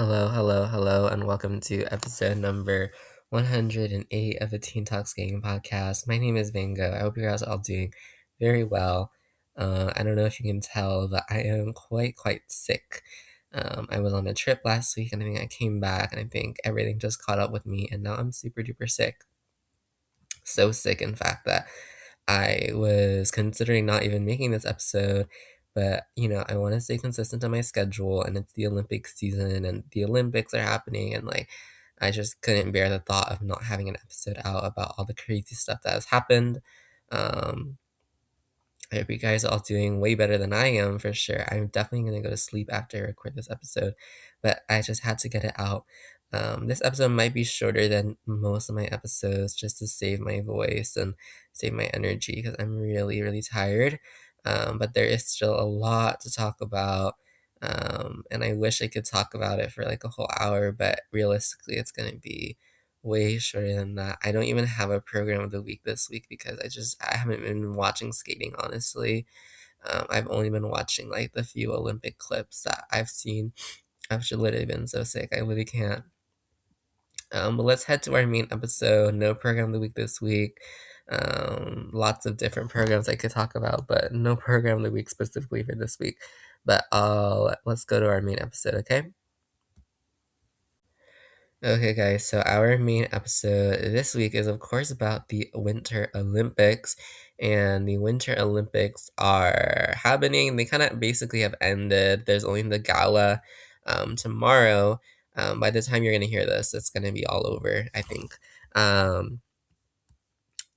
Hello, hello, hello, and welcome to episode number 108 of the Teen Talks Gaming Podcast. My name is Vango. I hope you guys are all doing very well. I don't know if you can tell, but I am quite sick. I was on a trip last week, and I think I came back, and I think everything just caught up with me, and now I'm super duper sick. So sick, in fact, that I was considering not even making this episode, but I want to stay consistent on my schedule, and it's the Olympic season, and the Olympics are happening, and I just couldn't bear the thought of not having an episode out about all the crazy stuff that has happened. Um, I hope you guys are all doing way better than I am for sure. I'm definitely gonna go to sleep after I record this episode, but I just had to get it out. This episode might be shorter than most of my episodes just to save my voice and save my energy because I'm really tired. But there is still a lot to talk about. And I wish I could talk about it for like a whole hour, but realistically, it's gonna be way shorter than that. I don't even have a program of the week this week because I haven't been watching skating, honestly. I've only been watching like the few Olympic clips that I've seen. I've just literally been so sick. I literally can't. But let's head to our main episode. No program of the week this week. Lots of different programs I could talk about, but no program of the week specifically for this week. But let's go to our main episode, okay? Okay, guys, so our main episode this week is, of course, about the Winter Olympics. And the Winter Olympics are happening. They kind of basically have ended. There's only the gala tomorrow. By the time you're going to hear this, it's going to be all over, I think. Um,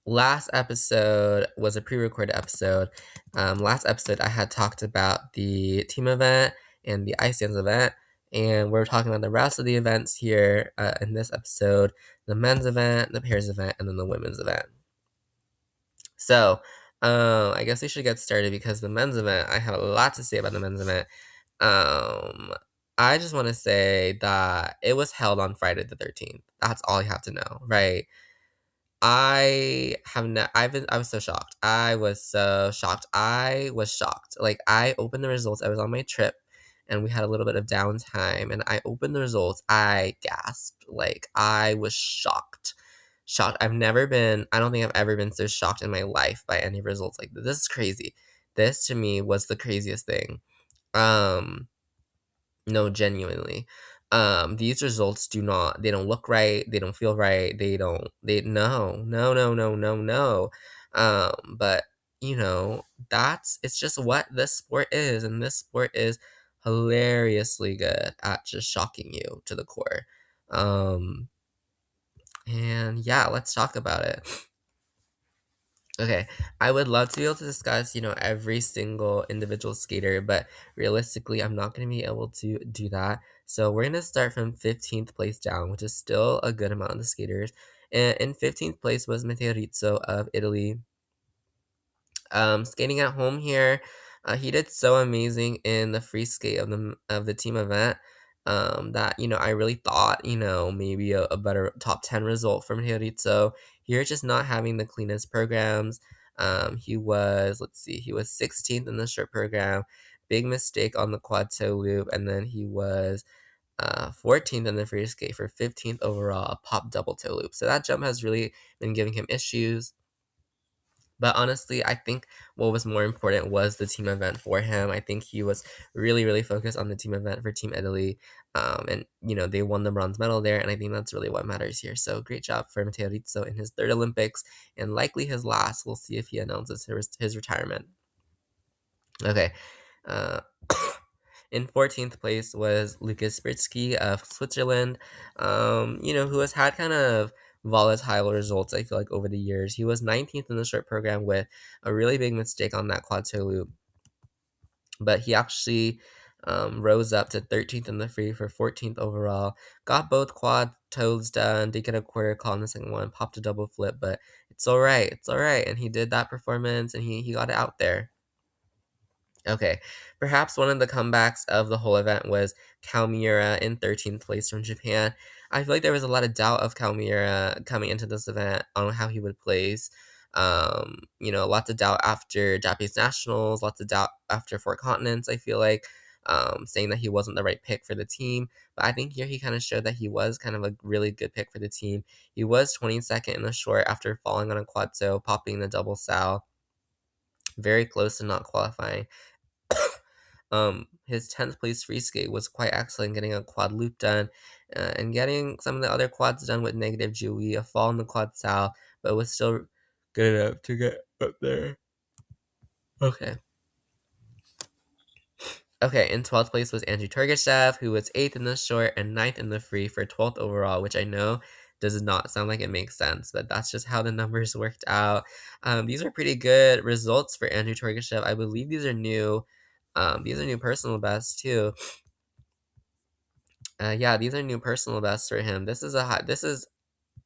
Last episode was a pre-recorded episode. Last episode I had talked about the team event and the ice dance event, and we're talking about the rest of the events here in this episode: the men's event, the pairs event, and then the women's event. So, I guess we should get started because the men's event, I have a lot to say about the men's event. Um, I just want to say that it was held on Friday the 13th. That's all you have to know, right? I was so shocked. I was so shocked. I was shocked. Like, I opened the results. I was on my trip, and we had a little bit of downtime, and I opened the results. I gasped. Like, I was shocked. Shocked. I don't think I've ever been so shocked in my life by any results like this. This is crazy. This, to me, was the craziest thing. Um, no, genuinely. These results they don't look right, they don't feel right, no. But it's just what this sport is, and this sport is hilariously good at just shocking you to the core. And yeah, let's talk about it. Okay, I would love to be able to discuss, every single individual skater, but realistically, I'm not going to be able to do that. So we're going to start from 15th place down, which is still a good amount of the skaters. And in 15th place was Matteo Rizzo of Italy. Skating at home here, he did so amazing in the free skate of the team event. That I really thought maybe a better top 10 result from Rizzo. Here, just not having the cleanest programs. He was, let's see, he was 16th in the short program, big mistake on the quad toe loop, and then he was 14th in the free skate for 15th overall pop double toe loop. So that jump has really been giving him issues. But honestly, I think what was more important was the team event for him. I think he was really focused on the team event for Team Italy. And, they won the bronze medal there, and I think that's really what matters here. So great job for Matteo Rizzo in his third Olympics, and likely his last. We'll see if he announces his retirement. Okay. Uh, in 14th place was Lucas Britsky of Switzerland, who has had kind of volatile results, I feel like, over the years. He was 19th in the short program with a really big mistake on that quad toe loop, but he actually rose up to 13th in the free for 14th overall. Got both quad toes done, did get a quarter call in the second one, popped a double flip, but it's all right. It's all right. And he did that performance, and he got it out there. Okay, perhaps one of the comebacks of the whole event was Kawamura in 13th place from Japan. I feel like there was a lot of doubt of Kawamura coming into this event on how he would place. Lots of doubt after Japanese Nationals, lots of doubt after Four Continents, I feel like. saying that he wasn't the right pick for the team. But I think here he kind of showed that he was kind of a really good pick for the team. He was 22nd in the short after falling on a quad toe, popping the double sow, very close to not qualifying. His 10th place free skate was quite excellent, getting a quad loop done and getting some of the other quads done with negative Jewy, a fall in the quad sow, but was still good enough to get up there. Okay. Okay, in 12th place was Andrew Turgashev, who was 8th in the short and 9th in the free for 12th overall, which I know does not sound like it makes sense, but that's just how the numbers worked out. These are pretty good results for Andrew Turgashev. I believe these are new. These are new personal bests too. Yeah, these are new personal bests for him. This is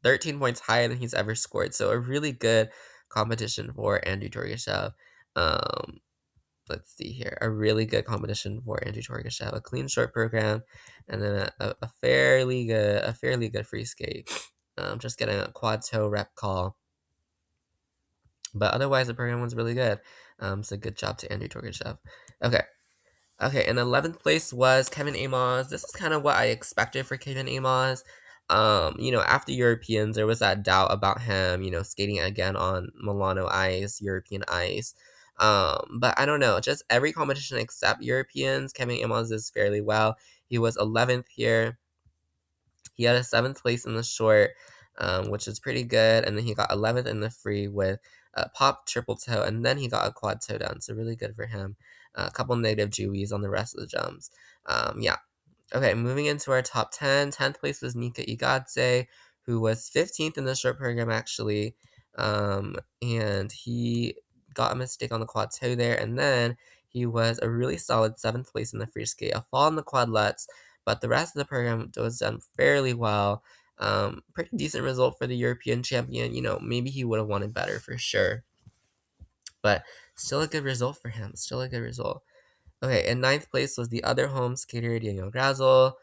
13 points higher than he's ever scored. So a really good competition for Andrew Torgashev. Um, let's see here. A really good competition for Andrew Torgashev. A clean short program, and then a fairly good free skate. Just getting a quad toe rep call. But otherwise, the program was really good. So good job to Andrew Torgashev. Okay. Okay, in 11th place was Kevin Amos. This is kind of what I expected for Kevin Amos. After Europeans, there was that doubt about him, skating again on Milano ice, European ice. But I don't know, just every competition except Europeans, Kevin Amos is fairly well. He was 11th here. He had a 7th place in the short, which is pretty good. And then he got 11th in the free with a pop triple toe. And then he got a quad toe down. So really good for him. A couple negative Jewies on the rest of the jumps. Yeah. Okay, moving into our top 10. 10th place was Nika Igatse, who was 15th in the short program, actually. And he got a mistake on the quad toe there. And then he was a really solid 7th place in the free skate, a fall in the quadlets, but the rest of the program was done fairly well. Pretty decent result for the European champion. Maybe he would have wanted better for sure. But still a good result for him. Still a good result. Okay, in 9th place was the other home skater, Daniel Grazel,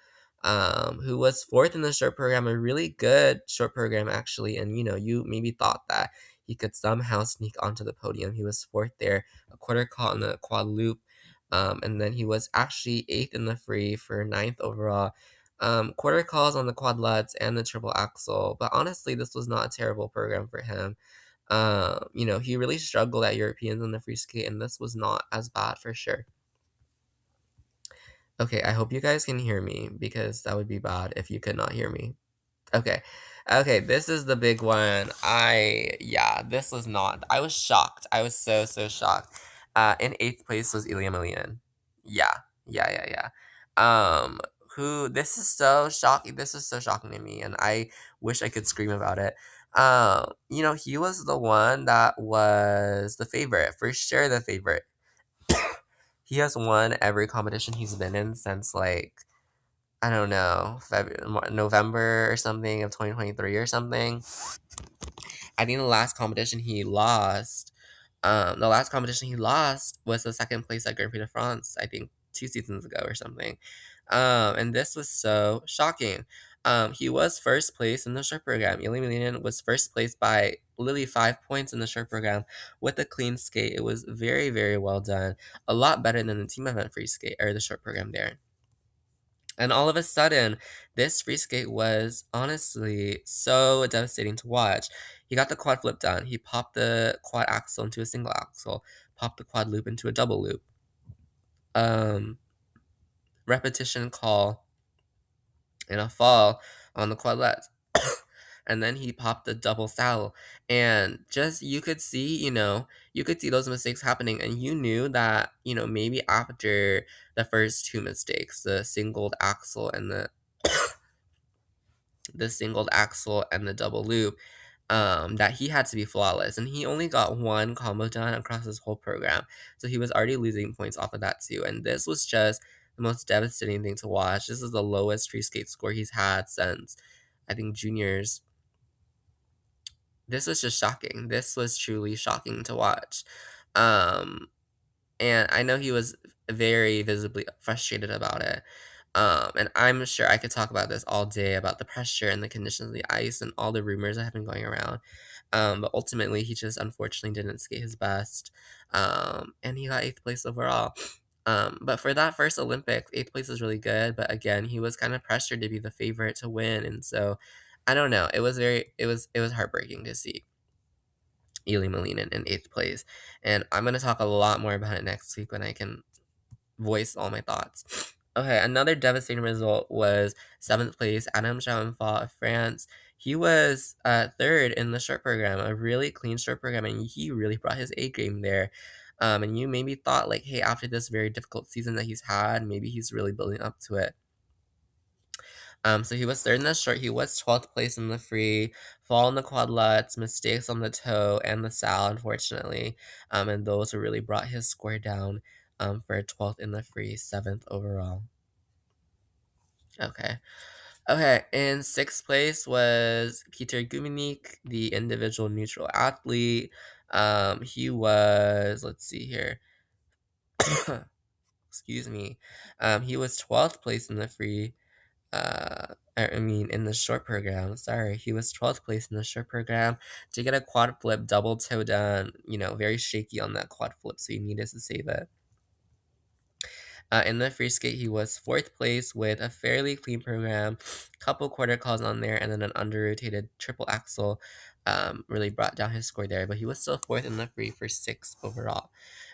who was 4th in the short program, a really good short program, actually. And, you maybe thought that he could somehow sneak onto the podium. He was 4th there, a quarter caught in the quad loop. And then he was actually 8th in the free for 9th overall. Quarter calls on the quadlets and the triple axel. But honestly, this was not a terrible program for him. He really struggled at Europeans in the free skate, and this was not as bad for sure. Okay, I hope you guys can hear me because that would be bad if you could not hear me. Okay. Okay, this is the big one. This was not. I was shocked. I was so shocked. In 8th place was Ilya Milian. Yeah. Yeah. Um, this is so shocking. This is so shocking to me, and I wish I could scream about it. He was the one that was the favorite, for sure the favorite. He has won every competition he's been in since, like, I don't know, November or something of 2023 or something. I think the last competition he lost was the second place at Grand Prix de France, I think 2 seasons ago or something. And this was so shocking. He was first place in the short program. Ilya Milinin was first place by literally 5 points in the short program with a clean skate. It was very, very well done. A lot better than the team event free skate or the short program there. And all of a sudden, this free skate was honestly so devastating to watch. He got the quad flip done. He popped the quad axle into a single axle, popped the quad loop into a double loop. Repetition call and a fall on the quadlets. And then he popped the double saddle. And just you could see those mistakes happening, and you knew that, maybe after the first two mistakes, the singled axle and the double loop, that he had to be flawless. And he only got one combo done across his whole program. So he was already losing points off of that too. And this was just the most devastating thing to watch. This is the lowest free skate score he's had since, I think, juniors. This was just shocking. This was truly shocking to watch. And I know he was very visibly frustrated about it. And I'm sure I could talk about this all day about the pressure and the conditions of the ice and all the rumors that have been going around. But ultimately, he just unfortunately didn't skate his best. And he got 8th place overall. But for that first Olympics, 8th place is really good, but again, he was kind of pressured to be the favorite to win, and so I don't know. It was heartbreaking to see Eli Molina in 8th place, and I'm gonna talk a lot more about it next week when I can voice all my thoughts. Okay, another devastating result was 7th place, Adam Chalenfant of France. He was third in the short program, a really clean short program, and he really brought his A game there. And you maybe thought like, hey, after this very difficult season that he's had, maybe he's really building up to it. So he was third in the short. He was 12th place in the free, fall in the quad lutz, mistakes on the toe and the sow, unfortunately. And those really brought his score down for 12th in the free, 7th overall. Okay. Okay, in 6th place was Peter Gumenik, the individual neutral athlete. He was, let's see here. Excuse me. He was 12th place in the free, in the short program, sorry, he was 12th place in the short program to get a quad flip double toe done, very shaky on that quad flip, so he needed to save it. In the free skate, he was 4th place with a fairly clean program, couple quarter calls on there, and then an under-rotated triple axel. Really brought down his score there, but he was still 4th in the free for 6th overall.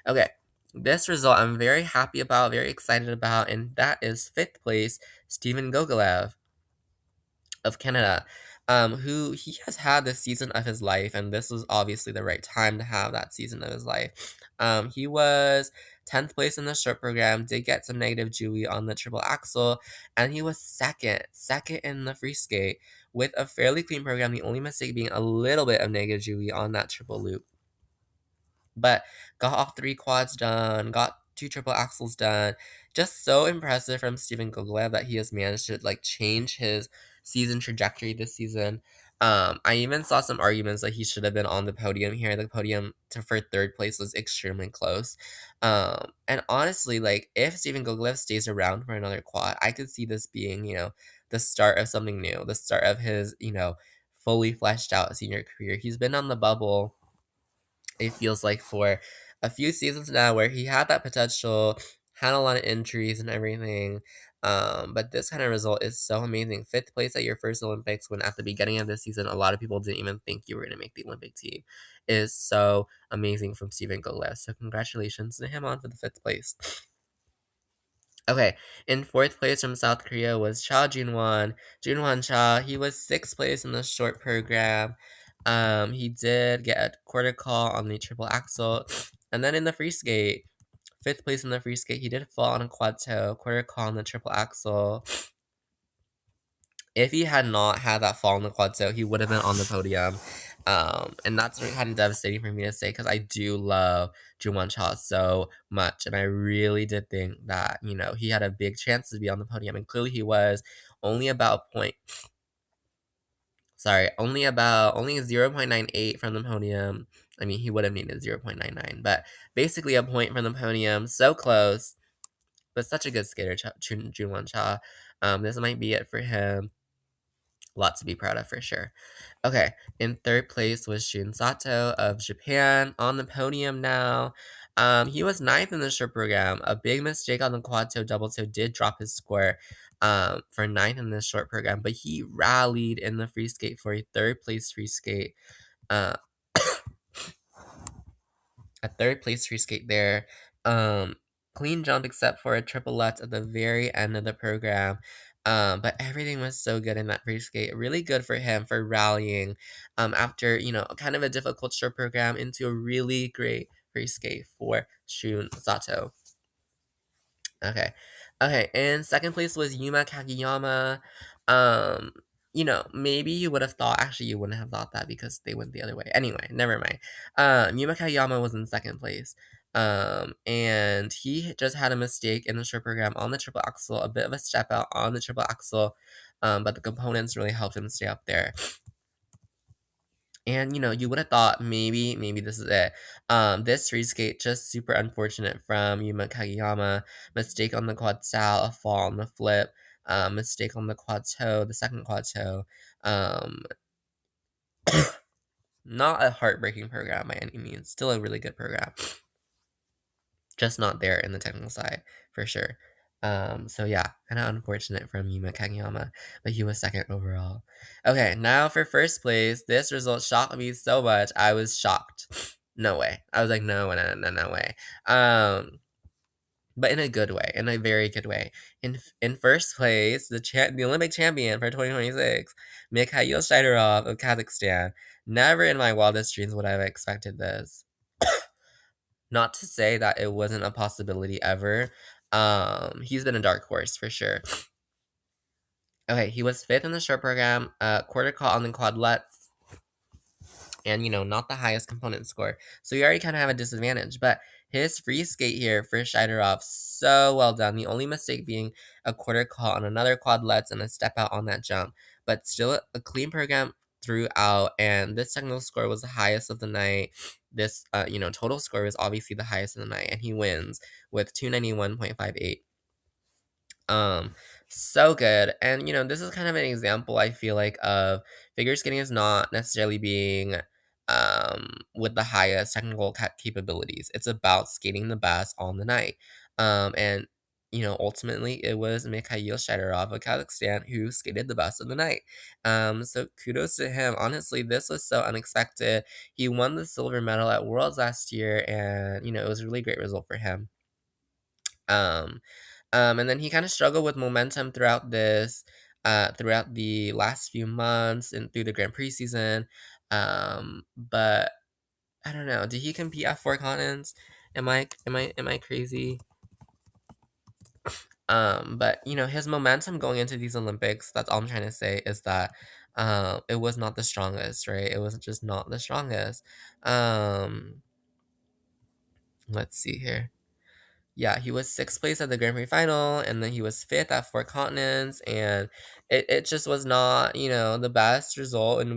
Okay, this result I'm very happy about, very excited about, and that is 5th place, Steven Gogolev of Canada, who he has had the season of his life, and this was obviously the right time to have that season of his life. He was 10th place in the short program, did get some negative Jewy on the triple axel, and he was second in the free skate with a fairly clean program, the only mistake being a little bit of negative Jewy on that triple loop. But got all 3 quads done, got 2 triple axels done. Just so impressive from Steven Gogolev that he has managed to, like, change his season trajectory this season. I even saw some arguments that he should have been on the podium here. The podium for 3rd place was extremely close. And honestly, like, if Steven Gogolev stays around for another quad, I could see this being, the start of something new, the start of his, fully fleshed out senior career. He's been on the bubble, it feels like, for a few seasons now, where he had that potential, had a lot of injuries and everything. But this kind of result is so amazing. 5th place at your first Olympics, when at the beginning of the season, a lot of people didn't even think you were going to make the Olympic team, is so amazing from Steven Gogolev. So congratulations to him on for the 5th place. Okay, in 4th place from South Korea was Cha Junhwan Cha. He was 6th place in the short program. He did get a quarter call on the triple axel, and then in the free skate, 5th place in the free skate, he did fall on a quad toe, quarter call on the triple axel. If he had not had that fall on the quad toe, he would have been on the podium. And that's kind of devastating for me to say, because I do love Jungwon Cha so much, and I really did think that, he had a big chance to be on the podium, and clearly he was. Only about point, sorry, only 0.98 from the podium. I mean, he would have needed 0.99, but basically a point from the podium, so close, but such a good skater, Jungwon Cha. This might be it for him. Lot to be proud of for sure. Okay, in 3rd place was Shun Sato of Japan on the podium now. He was 9th in the short program. A big mistake on the quad toe, double toe did drop his score for 9th in the short program, but he rallied in the free skate for a 3rd place free skate. Uh, a 3rd place free skate there. Clean jump except for a triple lutz at the very end of the program. But everything was so good in that free skate. Really good for him for rallying after, kind of a difficult short program into a really great free skate for Shun Sato. Okay. Okay, and 2nd place was Yuma Kageyama. Um, maybe you would have thought, actually, you wouldn't have thought that because they went the other way. Anyway, never mind. Yuma Kageyama was in 2nd place. And he just had a mistake in the short program on the triple axel, a bit of a step out on the triple axel, but the components really helped him stay up there. And, you would have thought maybe this is it. This free skate, just super unfortunate from Yuma Kageyama. Mistake on the quad sal, a fall on the flip. Mistake on the quad toe, the second quad toe. Um, not a heartbreaking program by any means. Still a really good program. just not there in the technical side for sure. So yeah, kind of unfortunate from Yuma Kageyama, but he was second overall. Okay, now for first place, this result shocked me so much. I was shocked. No way. I was like, no, no, no, no way. But in a good way, in a very good way. In first place, the Olympic champion for 2026, Mikhail Shidorov of Kazakhstan. Never in my wildest dreams would I have expected this. Not to say that it wasn't a possibility ever. He's been a dark horse for sure. Okay, he was fifth in the short program, quarter caught on the quadlets, and not the highest component score. So you already kind of have a disadvantage. But his free skate here for Shidorov, so well done. The only mistake being a quarter caught on another quadlets and a step out on that jump. But still a clean program throughout, and this technical score was the highest of the night. This total score was obviously the highest of the night, and he wins with 291.58. Um, so good. And this is kind of an example, I feel like, of figure skating is not necessarily being with the highest technical capabilities. It's about skating the best on the night. And ultimately it was Mikhail Shidorov of Kazakhstan who skated the best of the night. So kudos to him. Honestly, this was so unexpected. He won the silver medal at Worlds last year, and it was a really great result for him. Um, and then he kind of struggled with momentum throughout the last few months and through the Grand Prix season. But I don't know. Did he compete at four continents? Am I crazy? But his momentum going into these Olympics, that's all I'm trying to say, is that it was not the strongest, right? It was just not the strongest. Um, let's see here. Yeah, he was sixth place at the Grand Prix final, and then he was fifth at Four Continents, and it just was not, the best result. And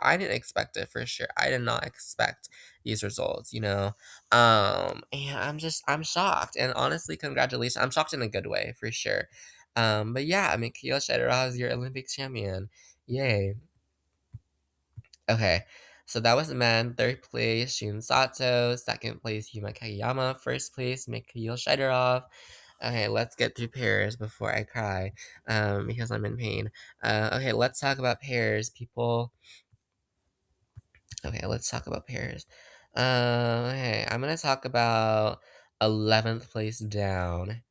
I didn't expect it for sure. I did not expect these results. And I'm shocked. And honestly, congratulations. I'm shocked in a good way for sure. But yeah, Mikhail Shidorov is your Olympic champion. Yay. Okay, so that was men. Third place, Shun Sato. Second place, Yuma Kageyama. First place, Mikhail Shidorov. Okay, let's get through pairs before I cry, because I'm in pain. Okay, let's talk about pairs, people. Okay, let's talk about pairs. Okay, I'm gonna talk about 11th place down.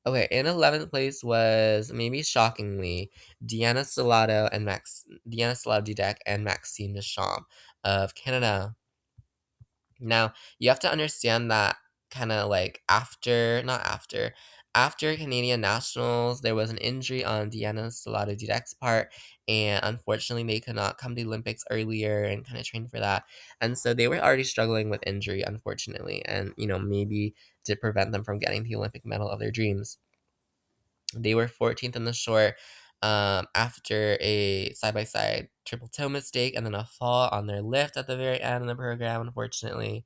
Okay, in 11th place was, maybe shockingly, Diana Stellato Dudek and Maxime Deschamps of Canada. Now, you have to understand that kind of like not after Canadian Nationals, there was an injury on Diana Stellato Dudek's part, and unfortunately, they could not come to the Olympics earlier and kind of train for that. And so they were already struggling with injury, unfortunately, and maybe to prevent them from getting the Olympic medal of their dreams. They were 14th in the short after a side by side triple toe mistake and then a fall on their lift at the very end of the program, unfortunately.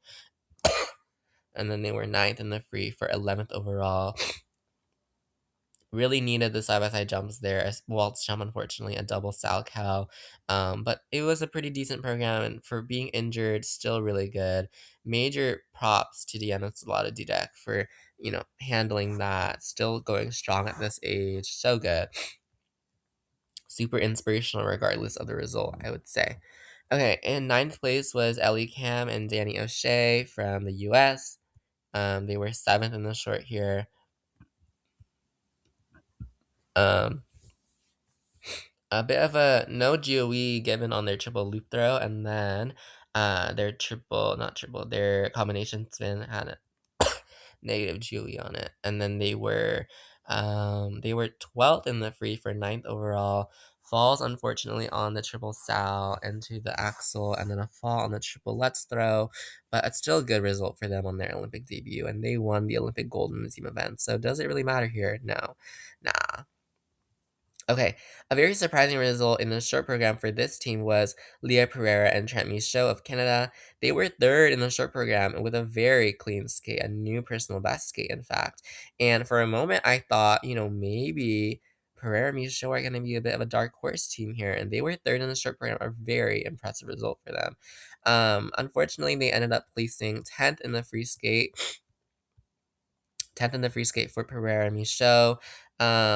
And then they were ninth in the free for 11th overall. Really needed the side by side jumps there. As Waltz jump, unfortunately, a double Salchow. But it was a pretty decent program, and for being injured, still really good. Major props to Diana Stellato Dudek for handling that, still going strong at this age. So good. Super inspirational regardless of the result, I would say. Okay, in ninth place was Ellie Cam and Danny O'Shea from the US. They were seventh in the short here. Um, a bit of a no GOE given on their triple loop throw, and then their combination spin had a negative GOE on it. And then they were 12th in the free for ninth overall. Falls, unfortunately, on the triple sal into the axle, and then a fall on the triple let's throw. But it's still a good result for them on their Olympic debut, and they won the Olympic gold in the team event. So does it really matter here? No. Nah. Okay, a very surprising result in the short program for this team was Leah Pereira and Trent Michaud of Canada. They were third in the short program with a very clean skate, a new personal best skate, in fact. And for a moment, I thought, maybe Pereira and Michaud are going to be a bit of a dark horse team here. And they were third in the short program, a very impressive result for them. Unfortunately, they ended up placing 10th in the free skate. 10th in the free skate for Pereira Michaud.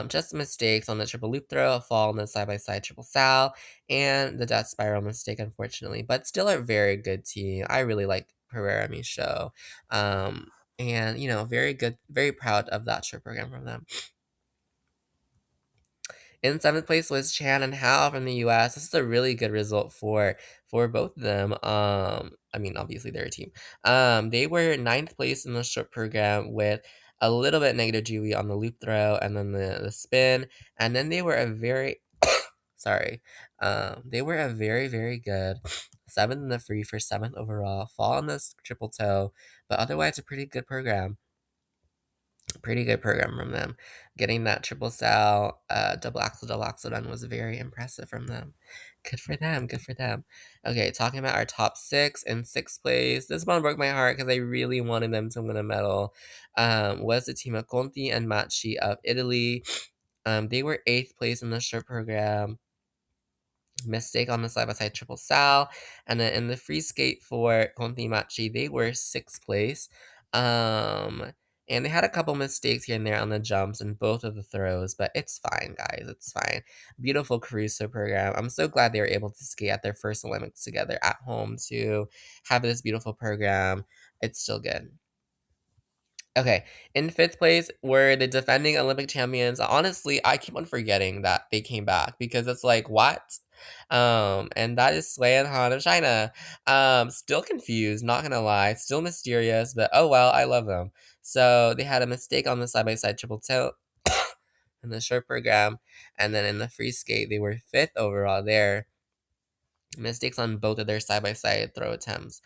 Just mistakes on the triple loop throw, a fall on the side-by-side triple sal, and the death spiral mistake, unfortunately. But still a very good team. I really like Pereira Michaud. And, very good, very proud of that short program from them. In seventh place was Chan and Hao from the US. This is a really good result for both of them. I mean, obviously they're a team. They were ninth place in the short program with a little bit negative GUE on the loop throw and then the spin. And then they were a very sorry. They were a very, very good seventh in the free for seventh overall, fall on this triple toe, but otherwise a pretty good program. Pretty good program from them. Getting that triple sal, double axle done was very impressive from them. Good for them, good for them. Okay, talking about our top six. In sixth place, this one broke my heart because I really wanted them to win a medal, was the team of Conti and Macchi of Italy. They were eighth place in the short program. Mistake on the side-by-side triple sal. And then in the free skate for Conti Macchi, they were sixth place. And they had a couple mistakes here and there on the jumps and both of the throws, but it's fine, guys. It's fine. Beautiful Caruso program. I'm so glad they were able to skate at their first Olympics together at home to have this beautiful program. It's still good. Okay, in fifth place were the defending Olympic champions. Honestly, I keep on forgetting that they came back because it's like, what? And that is Sui and Han of China. Still confused, not gonna lie, still mysterious, but oh well, I love them. So they had a mistake on the side-by-side triple tilt in the short program, and then in the free skate, they were fifth overall there. Mistakes on both of their side-by-side throw attempts.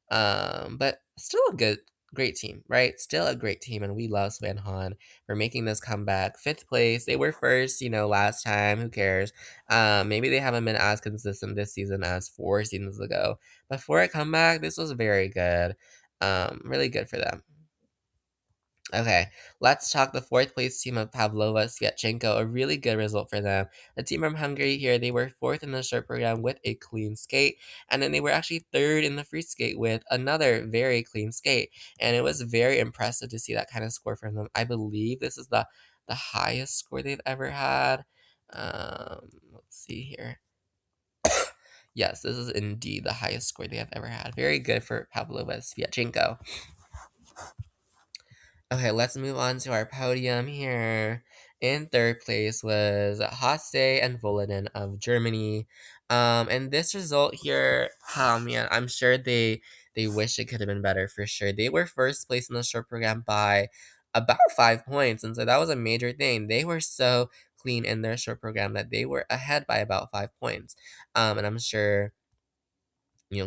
But still a great team, right? Still a great team, and we love Swan Han for making this comeback. Fifth place, they were first, last time. Who cares? Maybe they haven't been as consistent this season as 4 seasons ago, but for a comeback, this was very good. Really good for them. Okay, let's talk the fourth place team of Pavlova Sviatchenko. A really good result for them. The team from Hungary here, they were fourth in the short program with a clean skate, and then they were actually third in the free skate with another very clean skate. And it was very impressive to see that kind of score from them. I believe this is the highest score they've ever had. Let's see here. Yes, this is indeed the highest score they have ever had. Very good for Pavlova Sviatchenko. Okay, let's move on to our podium here. In third place was Hasse and Volodin of Germany. And this result here, oh man, I'm sure they wish it could have been better for sure. They were first place in the short program by about 5 points, and so that was a major thing. They were so clean in their short program that they were ahead by about 5 points. And I'm sure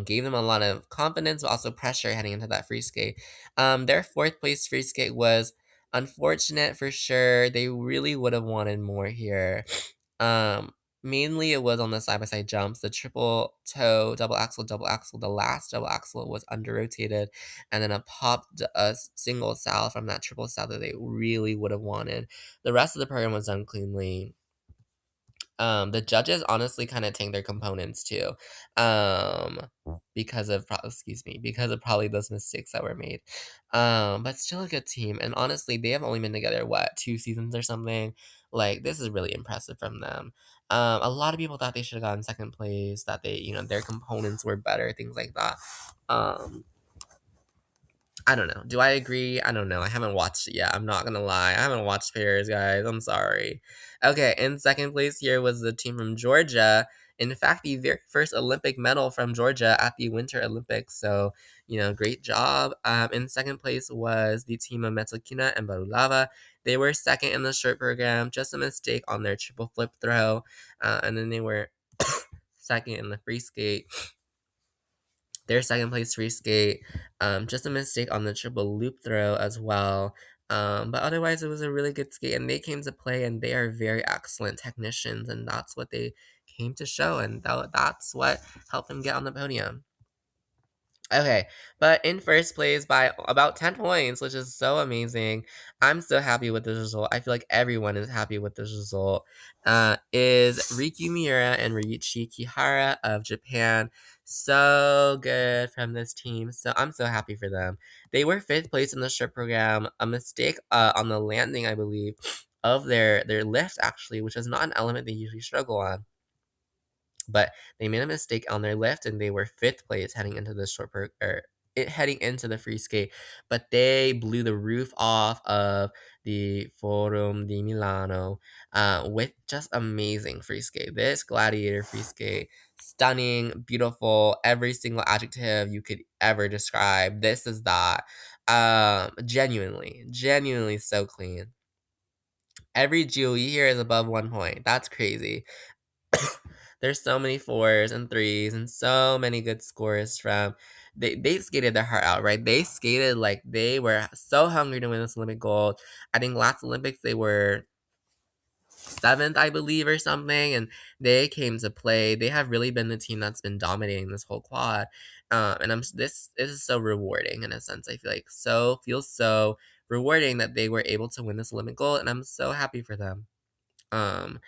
gave them a lot of confidence, but also pressure heading into that free skate. Their fourth place free skate was unfortunate for sure. They really would have wanted more here. Mainly it was on the side by side jumps, the triple toe, double axle, double axle. The last double axle was under rotated, and then a single sal from that triple sal that they really would have wanted. The rest of the program was done cleanly. The judges honestly kind of tanked their components too, because of probably those mistakes that were made. But still a good team, and honestly, they have only been together 2 seasons or something. Like this is really impressive from them. A lot of people thought they should have gotten second place, that their components were better, things like that. Um, I don't know. Do I agree? I don't know. I haven't watched it yet. I'm not gonna lie. I haven't watched Pairs, guys. I'm sorry. Okay, in second place here was the team from Georgia. In fact, the very first Olympic medal from Georgia at the Winter Olympics. So, great job. In second place was the team of Metokina and Barulava. They were second in the short program, just a mistake on their triple flip throw. And then they were second in the free skate. Their second place free skate, just a mistake on the triple loop throw as well. But otherwise, it was a really good skate, and they came to play, and they are very excellent technicians, and that's what they came to show, and that's what helped them get on the podium. Okay, but in first place by about 10 points, which is so amazing. I'm so happy with this result. I feel like everyone is happy with this result. Is Riku Miura and Ryuichi Kihara of Japan. So good from this team. So I'm so happy for them. They were fifth place in the short program. A mistake on the landing, I believe, of their lift actually, which is not an element they usually struggle on. But they made a mistake on their lift and they were fifth place heading into the heading into the free skate, but they blew the roof off of the Forum di Milano with just amazing free skate. This gladiator free skate, stunning, beautiful, every single adjective you could ever describe. This is that. Genuinely so clean. Every GOE here is above 1 point. That's crazy. There's so many fours and threes and so many good scores from they skated their heart out, right? They skated like they were so hungry to win this Olympic gold. I think last Olympics they were seventh, I believe, or something, and they came to play. They have really been the team that's been dominating this whole quad, and this is so rewarding in a sense. I feel like feels so rewarding that they were able to win this Olympic gold, and I'm so happy for them. Um,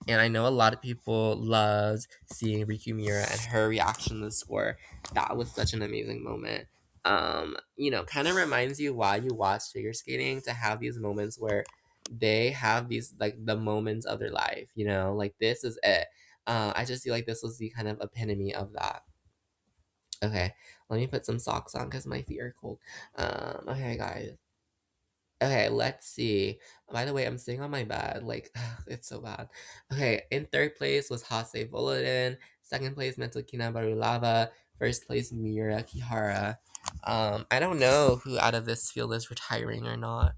and I know a lot of people loved seeing Riku Miura and her reaction to the score. That was such an amazing moment. Kind of reminds you why you watch figure skating to have these moments where they have these like the moments of their life, like this is it. I just feel like this was the kind of epitome of that. Okay, let me put some socks on because my feet are cold. Okay, guys. Okay, let's see. By the way, I'm sitting on my bed. Like, it's so bad. Okay, in third place was Hase Volodin. Second place, Metokina Barulava. First place, Miura Kihara. I don't know who out of this field is retiring or not.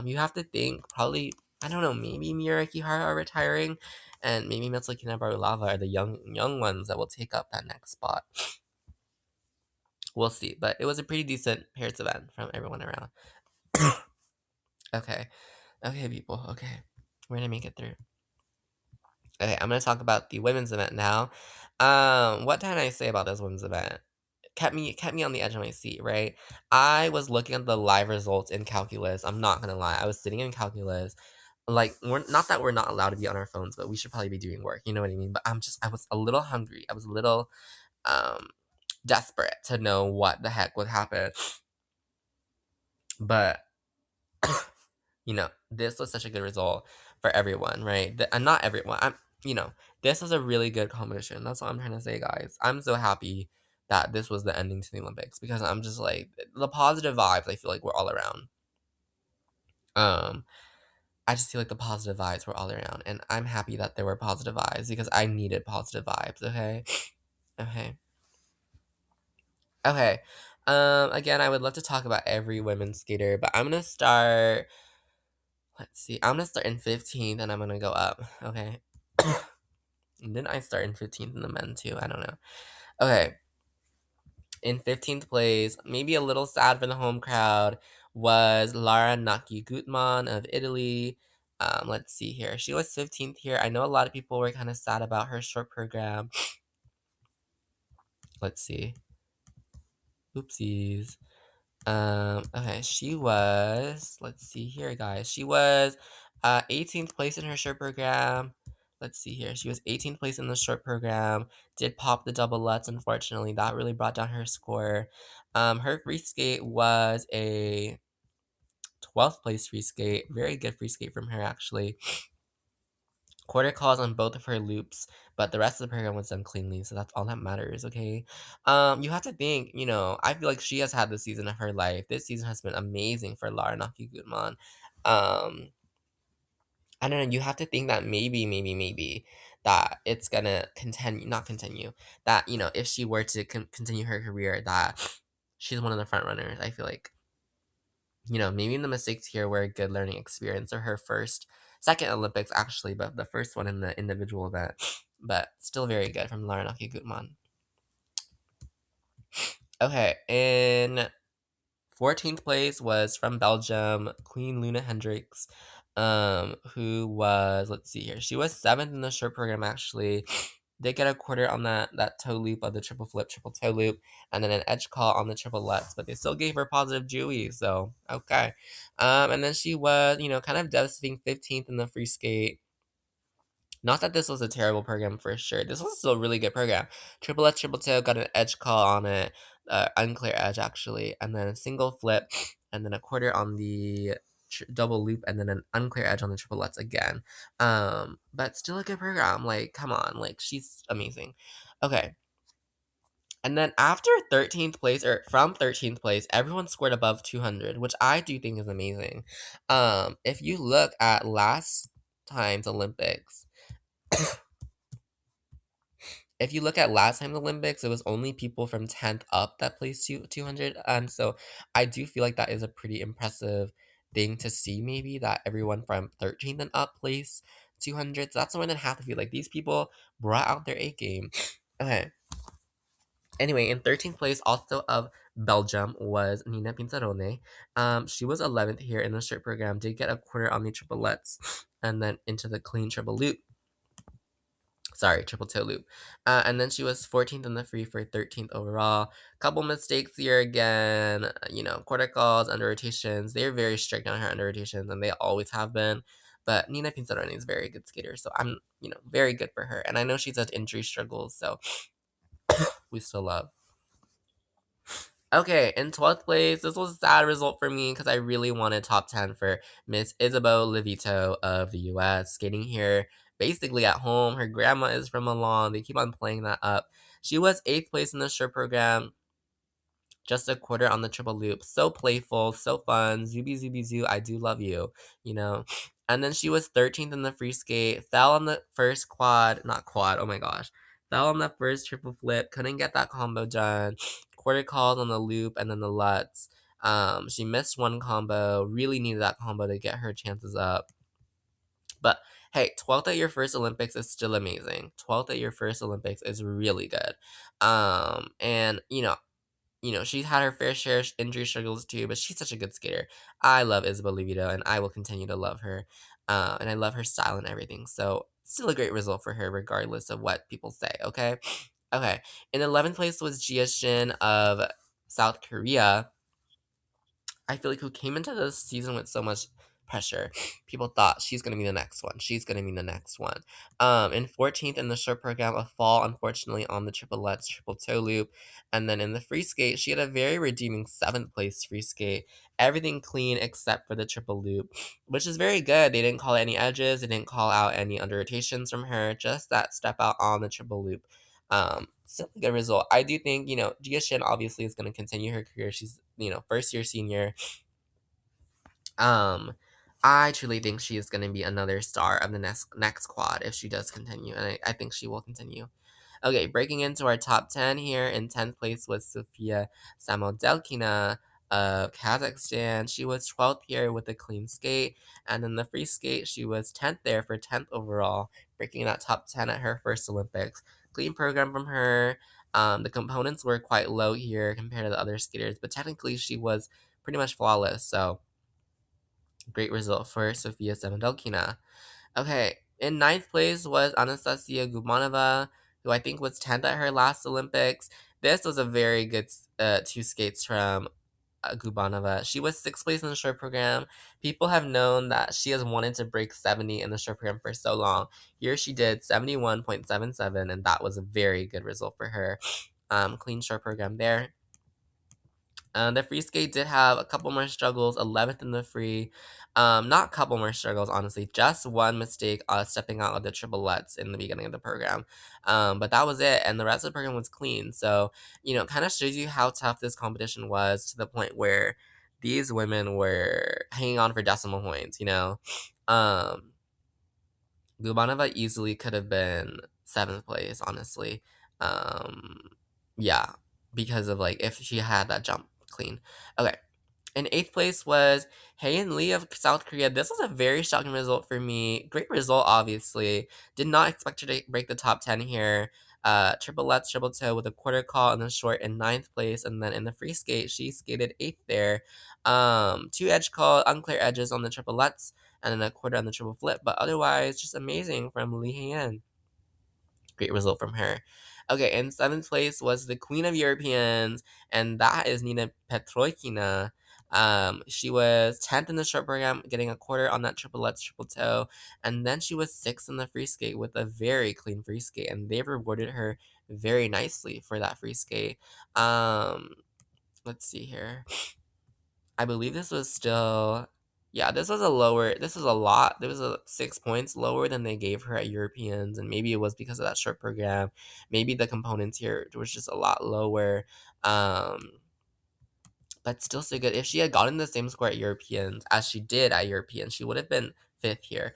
You have to think probably, I don't know, maybe Miura Kihara are retiring, and maybe Metokina Barulava are the young ones that will take up that next spot. We'll see, but it was a pretty decent pairs event from everyone around. Okay. Okay, people. Okay. We're gonna make it through. Okay, I'm gonna talk about the women's event now. What did I say about this women's event? Kept me on the edge of my seat, right? I was looking at the live results in calculus. I'm not gonna lie. I was sitting in calculus. Like, we're not that we're not allowed to be on our phones, but we should probably be doing work. You know what I mean? But I was a little hungry. I was a little um desperate to know what the heck would happen. But this was such a good result for everyone, right? And not everyone. You know, this was a really good competition. That's what I'm trying to say, guys. I'm so happy that this was the ending to the Olympics because I'm just like the positive vibes. I feel like were all around. Um, I just feel like the positive vibes were all around, and I'm happy that there were positive vibes because I needed positive vibes. Okay, okay, okay. Again, I would love to talk about every women's skater, but I'm gonna start. Let's see. I'm gonna start in 15th and I'm gonna go up. Okay. And then I start in 15th in the men too. I don't know. Okay. In 15th place, maybe a little sad for the home crowd, was Lara Naki Gutman of Italy. Let's see here. She was 15th here. I know a lot of people were kind of sad about her short program. Let's see. Oopsies. Okay, she was, let's see here, guys. She was 18th place in her short program. Let's see here. She was 18th place in the short program. Did pop the double lutz, unfortunately. That really brought down her score. Her free skate was a 12th place free skate. Very good free skate from her, actually. Quarter calls on both of her loops, but the rest of the program was done cleanly, so that's all that matters, okay? You have to think, I feel like she has had the season of her life. This season has been amazing for Lara Naki Gutman. Um, I don't know, you have to think that maybe that it's gonna continue, not continue, that, if she were to continue her career, that she's one of the front runners. I feel like maybe the mistakes here were a good learning experience or her second Olympics actually, but the first one in the individual event. But still very good from Laranaki Gutman. Okay, in 14th place was from Belgium, Queen Luna Hendricks, who was, let's see here, she was 7th in the short program actually. Did get a quarter on that toe loop of the triple flip, triple toe loop, and then an edge call on the triple lutz, but they still gave her positive Jewy, so okay. And then she was, kind of devastating 15th in the free skate. Not that this was a terrible program for sure. This was still a really good program. Triple X, triple toe, got an edge call on it, unclear edge actually, and then a single flip, and then a quarter on the double loop, and then an unclear edge on the triple Lutz again. But still a good program. Like, come on, like she's amazing. Okay. And then after 13th place, or from 13th place, everyone scored above 200, which I do think is amazing. If you look at last time's Olympics, if you look at last time's Olympics, it was only people from 10th up that placed 200. And so I do feel like that is a pretty impressive thing to see, maybe that everyone from 13th and up placed 200. So that's more than half the field. Like these people brought out their A game. Okay. Anyway, in 13th place, also of Belgium, was Nina Pinzarone. She was 11th here in the short program, did get a quarter on the triplets, and then into the clean triple loop. Sorry, triple toe loop. And then she was 14th in the free for 13th overall. Couple mistakes here again, quarter calls, under rotations. They're very strict on her under rotations, and they always have been. But Nina Pinzarone is a very good skater, so I'm, very good for her. And I know she's had injury struggles, so we still love. Okay, in 12th place, this was a sad result for me because I really wanted top 10 for Miss Isabeau Levito of the US, skating here basically at home. Her grandma is from Milan. They keep on playing that up. She was 8th place in the short program, just a quarter on the triple loop. So playful, so fun. Zuby, zuby, zoo, I do love you, you know. And then she was 13th in the free skate, fell on the first quad, not quad, oh my gosh. Fell on the first triple flip, couldn't get that combo done. Quarter calls on the loop and then the Lutz. She missed one combo, really needed that combo to get her chances up. But hey, 12th at your first Olympics is still amazing. 12th at your first Olympics is really good. And she's had her fair share of injury struggles too, but she's such a good skater. I love Isabel Levito, and I will continue to love her. And I love her style and everything. So, still a great result for her, regardless of what people say, okay? Okay. In 11th place was Jia Shin of South Korea. I feel like who came into this season with so much pressure. People thought she's gonna be the next one. She's gonna be the next one. In 14th in the short program, a fall unfortunately on the triple Lutz, triple toe loop, and then in the free skate, she had a very redeeming 7th place free skate. Everything clean except for the triple loop, which is very good. They didn't call any edges. They didn't call out any under rotations from her. Just that step out on the triple loop. Still a good result. I do think, Jia Shin obviously is going to continue her career. She's, first year senior. Um, I truly think she is going to be another star of the next quad if she does continue, and I think she will continue. Okay, breaking into our top 10 here, in 10th place was Sofia Samodelkina of Kazakhstan. She was 12th here with a clean skate, and in the free skate, she was 10th there for 10th overall, breaking that top 10 at her first Olympics. Clean program from her. The components were quite low here compared to the other skaters, but technically she was pretty much flawless, so great result for Sofia Samodelkina. Okay, in ninth place was Anastasia Gubanova, who I think was 10th at her last Olympics. This was a very good two skates from Gubanova. She was 6th place in the short program. People have known that she has wanted to break 70 in the short program for so long. Here she did 71.77, and that was a very good result for her. Clean short program there. The free skate did have a couple more struggles, 11th in the free. Not a couple more struggles, honestly. Just one mistake stepping out of the triple Lutz in the beginning of the program. But that was it, and the rest of the program was clean. So, kind of shows you how tough this competition was to the point where these women were hanging on for decimal points, Um, Gubanova easily could have been 7th place, honestly. Um, yeah, because of, like, if she had that jump clean. Okay. In 8th place was Haein Lee of South Korea. This was a very shocking result for me. Great result, obviously. Did not expect her to break the top 10 here. Triple Lutz, triple toe with a quarter call in the short in 9th place. And then in the free skate, she skated 8th there. Two edge call, unclear edges on the triple Lutz, and then a quarter on the triple flip. But otherwise, just amazing from Lee Haein. Great result from her. Okay, in 7th place was the Queen of Europeans, and that is Nina Petrokina. She was 10th in the short program, getting a quarter on that triple Lutz triple toe, and then she was 6th in the free skate with a very clean free skate, and they rewarded her very nicely for that free skate. Um, let's see here. I believe this was still, yeah, this was a lower, this was a lot. There was a 6 points lower than they gave her at Europeans, and maybe it was because of that short program. Maybe the components here was just a lot lower. Um, but still so good. If she had gotten the same score at Europeans as she did at Europeans, she would have been 5th here,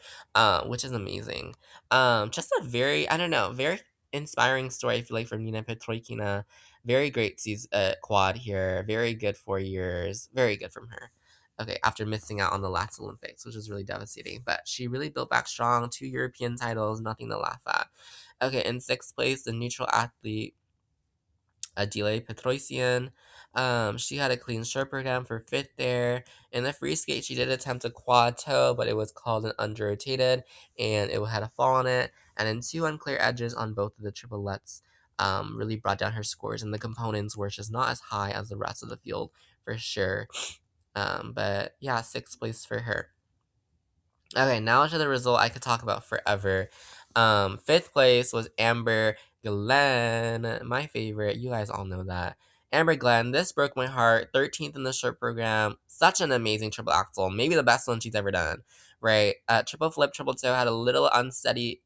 which is amazing. Just a very, I don't know, very inspiring story, I feel like, from Nina Petrokina. Very great season, quad here. Very good 4 years. Very good from her. Okay, after missing out on the last Olympics, which was really devastating. But she really built back strong. 2 European titles, nothing to laugh at. Okay, in 6th place, the neutral athlete Adile Petrosian. She had a clean short program for 5th there. In the free skate, she did attempt a quad toe, but it was called an under rotated, and it had a fall on it. And then 2 unclear edges on both of the triplets really brought down her scores, and the components were just not as high as the rest of the field for sure. But yeah, 6th place for her. Okay, now to the result I could talk about forever. 5th place was Amber Glenn, my favorite. You guys all know that. Amber Glenn, this broke my heart. 13th in the short program. Such an amazing triple axel. Maybe the best one she's ever done. Right? Triple flip, triple toe had a little unsteady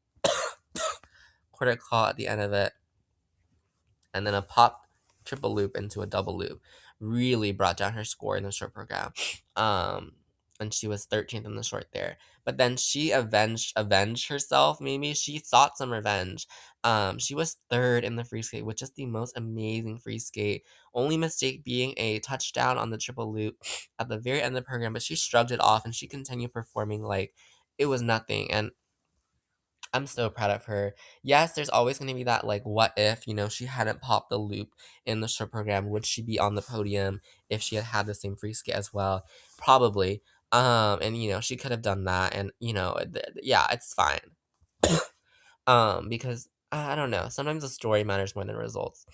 quarter call at the end of it, and then a pop triple loop into a double loop really brought down her score in the short program. And she was 13th in the short there. But then she avenged herself, maybe. She sought some revenge. She was 3rd in the free skate, which is the most amazing free skate. Only mistake being a touchdown on the triple loop at the very end of the program, but she shrugged it off and she continued performing like it was nothing. And I'm so proud of her. Yes, there's always going to be that, like, what if, she hadn't popped the loop in the short program? Would she be on the podium if she had had the same free skate as well? Probably. And, she could have done that. And, yeah, it's fine. Because, I don't know. Sometimes the story matters more than results.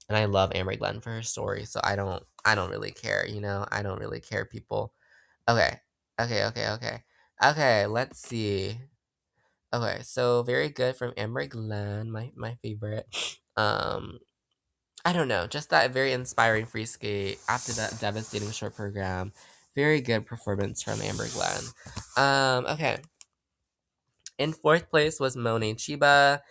And I love Amber Glenn for her story. So I don't really care, I don't really care, people. Okay. Okay. Okay, let's see. Okay, so very good from Amber Glenn, my favorite. Um, I don't know, just that very inspiring free skate after that devastating short program. Very good performance from Amber Glenn. Okay. In 4th place was Monet Chiba.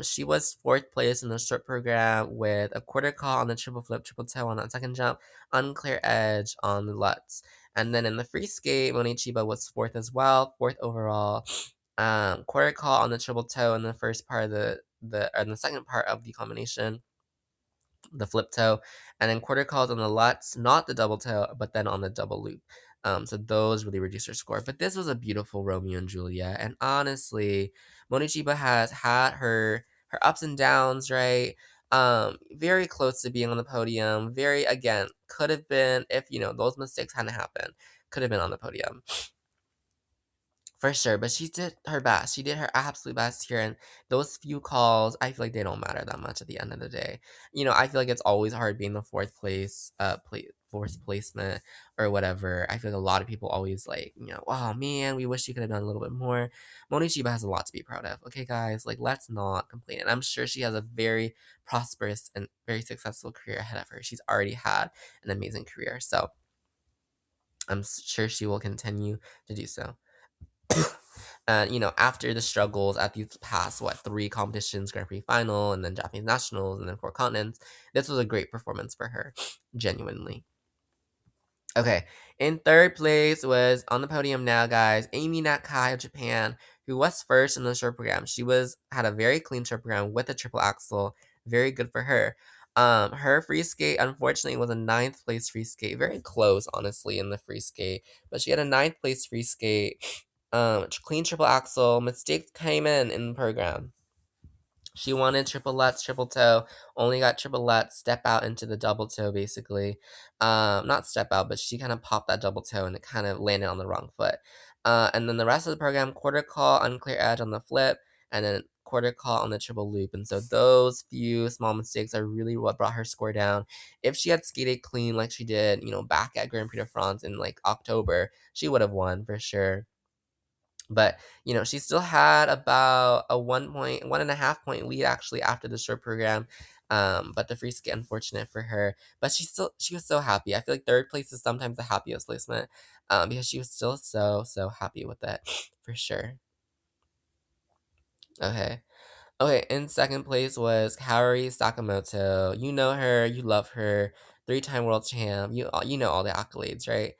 She was 4th place in the short program with a quarter call on the triple flip, triple toe on that second jump, unclear edge on the Lutz. And then in the free skate, Monet Chiba was 4th as well, 4th overall. Quarter call on the triple toe in the first part of the second part of the combination, the flip toe, and then quarter calls on the Lutz, not the double toe, but then on the double loop. So those really reduced her score. But this was a beautiful Romeo and Juliet, and honestly, Monichiba has had her ups and downs, right? Very close to being on the podium. Very, again, could have been, if those mistakes hadn't happened, could have been on the podium. For sure, but she did her best. She did her absolute best here, and those few calls, I feel like they don't matter that much at the end of the day. I feel like it's always hard being the 4th placement or whatever. I feel like a lot of people always like, oh man, we wish she could have done a little bit more. Moni Chiba has a lot to be proud of. Okay, guys, like let's not complain. And I'm sure she has a very prosperous and very successful career ahead of her. She's already had an amazing career, so I'm sure she will continue to do so. And after the struggles at these past 3 competitions, Grand Prix final, and then Japanese nationals, and then 4 continents, this was a great performance for her, genuinely. Okay, in 3rd place was on the podium now, guys, Amy Nakai of Japan, who was 1st in the short program. She had a very clean short program with a triple axel, very good for her. Her free skate, unfortunately, was a 9th place free skate, very close, honestly, in the free skate, but she had a 9th place free skate. Clean triple axel. Mistakes came in the program. She wanted triple Lutz, triple toe. Only got triple Lutz, step out into the double toe, basically. Not step out, but she kind of popped that double toe and it kind of landed on the wrong foot. And then the rest of the program, quarter call, unclear edge on the flip, and then quarter call on the triple loop, and so those few small mistakes are really what brought her score down. If she had skated clean like she did, back at Grand Prix de France in like October, she would have won for sure. But, she still had about a 1.5 point lead actually after the short program. But the free skate, unfortunate for her. But she was so happy. I feel like third place is sometimes the happiest placement. Because she was still so, so happy with it for sure. Okay. Okay, in second place was Kaori Sakamoto. You know her, you love her, three-time world champ. You know all the accolades, right?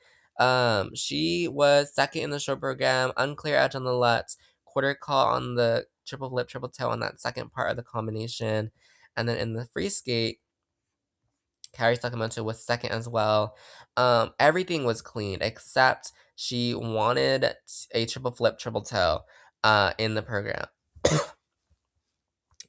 She was second in the short program, unclear edge on the Lutz, quarter call on the triple flip, triple toe on that second part of the combination. And then in the free skate, Kaori Sakamoto was second as well. Everything was clean except she wanted a triple flip, triple toe in the program.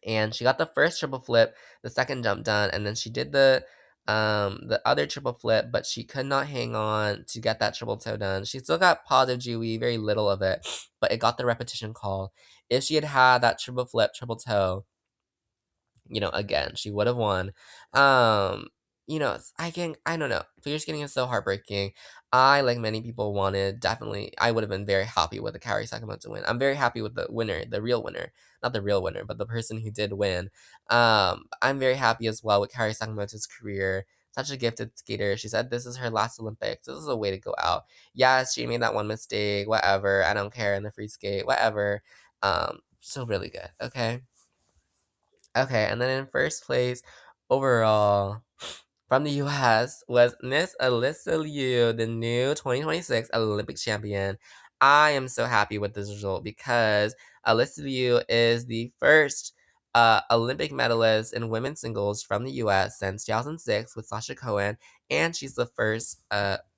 And she got the first triple flip, the second jump done, and then she did the other triple flip, but she could not hang on to get that triple toe done. She still got positive Dewey, very little of it, but it got the repetition call. If she had had that triple flip, triple toe, again, she would have won. I don't know. Figure skating is so heartbreaking. I, like many people, I would have been very happy with the Kaori Sakamoto win. I'm very happy with the winner, the real winner. Not the real winner, but the person who did win. I'm very happy as well with Kaori Sakamoto's career. Such a gifted skater. She said this is her last Olympics. This is a way to go out. Yes, she made that one mistake, whatever. I don't care in the free skate, whatever. Still really good, okay? Okay, and then in first place overall from the US was Miss Alyssa Liu, the new 2026 Olympic champion. I am so happy with this result because Alyssa Liu is the first Olympic medalist in women's singles from the US since 2006 with Sasha Cohen, and she's the first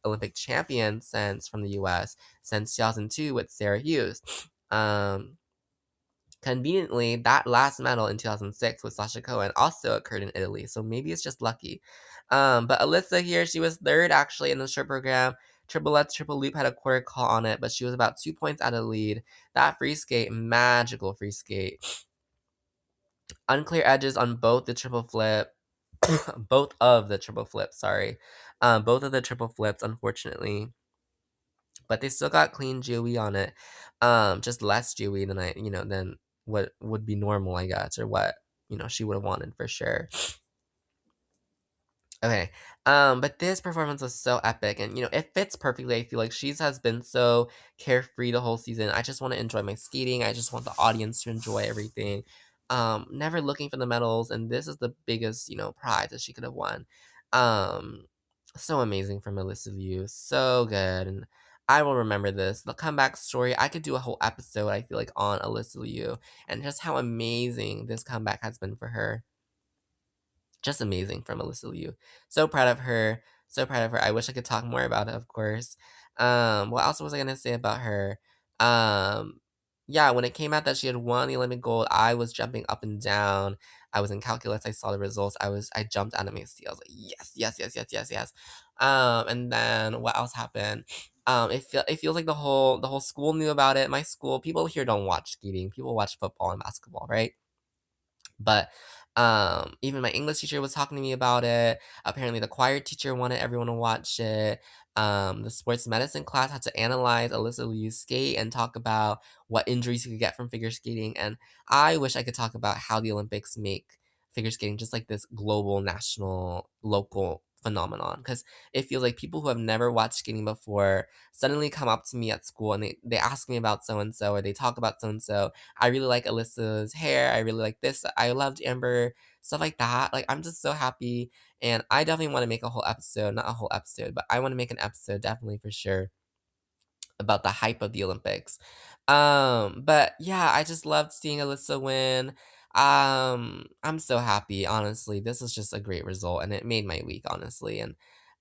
Olympic champion from the US since 2002 with Sarah Hughes. Conveniently, that last medal in 2006 with Sasha Cohen also occurred in Italy, so maybe it's just lucky. But Alyssa here, she was third actually in the short program. Triple Lutz, triple loop had a quarter call on it, but she was about 2 points out of the lead. That free skate, magical free skate. Unclear edges on both the triple flip, both of the triple flips, sorry. Both of the triple flips, unfortunately. But they still got clean Dewey on it. Just less Dewey than what would be normal, I guess, or what, she would have wanted for sure. Okay. But this performance was so epic and it fits perfectly. I feel like she has been so carefree the whole season. I just want to enjoy my skating. I just want the audience to enjoy everything. Never looking for the medals, and this is the biggest, prize that she could have won. Um, so amazing from Alyssa Liu. So good. And I will remember this. The comeback story, I could do a whole episode, I feel like, on Alyssa Liu and just how amazing this comeback has been for her. Just amazing from Alyssa Liu. So proud of her. So proud of her. I wish I could talk more about it, of course. What else was I gonna say about her? Um, yeah, when it came out that she had won the Olympic gold, I was jumping up and down. I was in calculus. I saw the results. I jumped out of my seat. I was like, yes, yes, yes, yes, yes, yes. And then what else happened? It feels like the whole school knew about it. My school, people here don't watch skating. People watch football and basketball, right? But even my English teacher was talking to me about it. Apparently, the choir teacher wanted everyone to watch it. The sports medicine class had to analyze Alyssa Liu's skate and talk about what injuries you could get from figure skating. And I wish I could talk about how the Olympics make figure skating just like this global, national, local phenomenon. Because it feels like people who have never watched skating before suddenly come up to me at school and they ask me about so and so or they talk about so and so. I really like Alyssa's hair. I really like this. I loved Amber. Stuff like that. Like, I'm just so happy. And I definitely want to make a whole episode. Not a whole episode, but I want to make an episode definitely for sure about the hype of the Olympics. But yeah, I just loved seeing Alyssa win. I'm so happy, honestly. This was just a great result and it made my week, honestly. And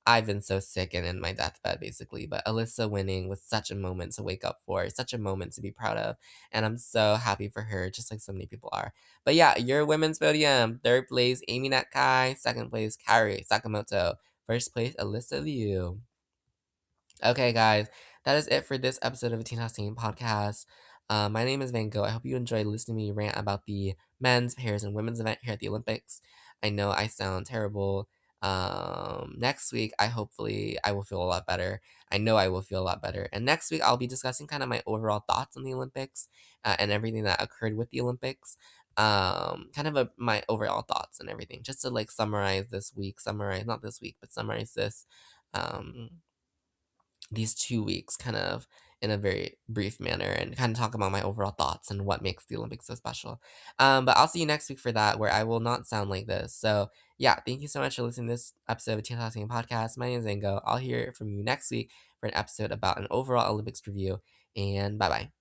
I've been so sick and in my deathbed, basically. But Alyssa winning was such a moment to wake up for, such a moment to be proud of. And I'm so happy for her, just like so many people are. But yeah, your women's podium. Third place, Amy Nakai. Second place, Kaori Sakamoto. First place, Alyssa Liu. Okay, guys, that is it for this episode of the Teen House Team podcast. My name is Van Gogh. I hope you enjoyed listening to me rant about the men's, pairs, and women's event here at the Olympics. I know I sound terrible. Next week, I will feel a lot better. I know I will feel a lot better. And next week, I'll be discussing kind of my overall thoughts on the Olympics and everything that occurred with the Olympics. Kind of my overall thoughts and everything, just to like summarize this week, summarize not this week, but summarize this um these 2 weeks kind of in a very brief manner and kind of talk about my overall thoughts and what makes the Olympics so special. But I'll see you next week for that, where I will not sound like this. So, yeah, thank you so much for listening to this episode of Teen Talking Podcast. My name is Zango. I'll hear from you next week for an episode about an overall Olympics review. And bye bye.